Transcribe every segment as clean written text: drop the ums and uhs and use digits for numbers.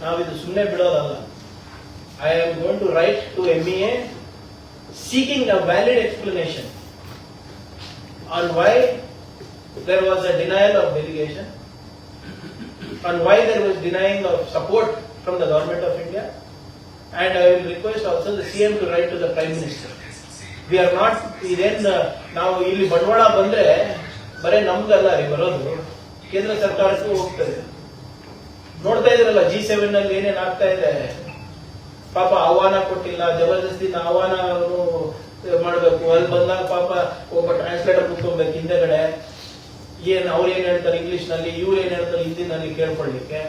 ನಾವಿದು ಸುಮ್ಮನೆ ಬಿಡೋದಲ್ಲ. I am going to write to MEA seeking a valid explanation on why there was a denial of delegation, on why there was denying of support from the government of India, and I will request also the CM to write to the Prime Minister. We are not, ನಾವು ಇಲ್ಲಿ ಬಂಡವಾಳ ಬಂದ್ರೆ ಬರೇ ನಮ್ದಲ್ಲ ರೀ ಬರೋದು, ಕೇಂದ್ರ ಸರ್ಕಾರಕ್ಕೂ ಹೋಗ್ತದೆ. ನೋಡ್ತಾ ಇದ್ರಲ್ಲ G7 ನಲ್ಲಿ ಏನೇನ್ ಆಗ್ತಾ ಇದೆ. ಪಾಪ ಆಹ್ವಾನ ಕೊಟ್ಟಿಲ್ಲ, ಜಬರ್ದಸ್ತಿನ ಆಹ್ವಾನ ಮಾಡಬೇಕು. ಅಲ್ಲಿ ಬಂದಾಗ ಪಾಪ ಒಬ್ಬ ಟ್ರಾನ್ಸ್ಲೇಟರ್ ಕೂತ್ಕೊಬೇಕು ಹಿಂದೆಗಡೆ. ಅವ್ರು ಏನ್ ಹೇಳ್ತಾರೆ ಇಂಗ್ಲಿಷ್ ನಲ್ಲಿ, ಇವ್ರು ಏನ್ ಹೇಳ್ತಾರೆ ಹಿಂದಿನಲ್ಲಿ ಕೇಳ್ಕೊಳ್ಳಿಕ್ಕೆ.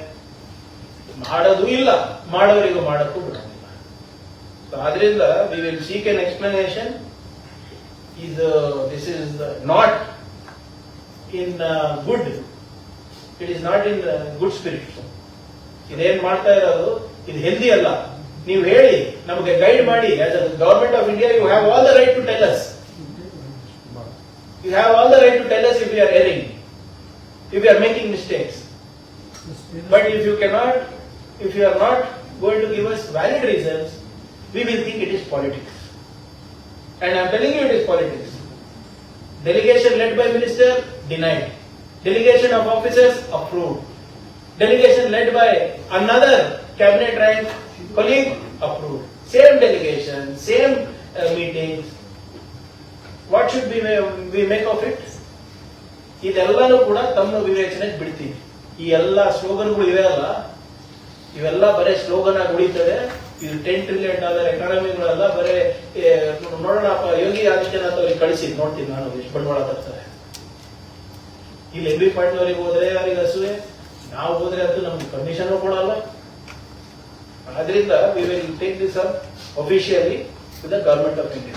ಮಾಡೋದು ಇಲ್ಲ, ಮಾಡೋರಿಗೂ ಮಾಡಕ್ಕೂ ಬಿಡೋದಿಲ್ಲ. ಆದ್ರಿಂದ we will seek N explanation. This is not in good, it is not in good spirit. ಇದೇನ್ ಮಾಡ್ತಾ ಇರೋದು ಇದು ಹೆಲ್ದಿ ಅಲ್ಲ. ನೀವು ಹೇಳಿ, ನಮಗೆ ಗೈಡ್ ಮಾಡಿ. As a government of India, you have all the right to tell us. You have all the right to tell us if we are erring, if we are making mistakes. But if you are not going to give us valid reasons, we will think it is politics. And I am telling you, it is politics. Delegation led by minister, denied. Delegation of officers, approved. Delegation led by another cabinet rank colleague, approved. Same delegation, same meetings. What should we make of it? ಇದೆಲ್ಲನೂ ಕೂಡ ತಮ್ಮ ವಿವೇಚನೆಗೆ ಬಿಡ್ತೀವಿ. ಈ ಎಲ್ಲ ಸ್ಲೋಗನ್ಗಳು ಇವೆ ಅಲ್ಲ, ಇವೆಲ್ಲ ಬರೇ ಸ್ಲೋಗನ್ ಆಗಿ ಉಳಿತದೆ. ಇದು $10 trillion ಎಕಾನಮಿಗಳೆಲ್ಲ ಬರೇ ನೋಡೋಣಪ್ಪ. ಯೋಗಿ ಆದಿತ್ಯನಾಥ್ ಅವ್ರಿಗೆ ಕಳಿಸಿ ನೋಡ್ತೀನಿ ನಾನು ಎಷ್ಟು ಬಂಡವಾಳ ತರ್ತಾರೆ. ಇಲ್ಲಿ MB ಪಾಟೀಲ್ ಅವರಿಗೆ ಹೋದ್ರೆ ಅವರಿಗೆ ಹಸುವೆ, ನಾವು ಹೋದ್ರೆ ಅಂತೂ ನಮ್ಗೆ ಕಮಿಷನ್ ಕೊಡಲ್ಲ. ಆದ್ರಿಂದ we will take this up officially with the government of India.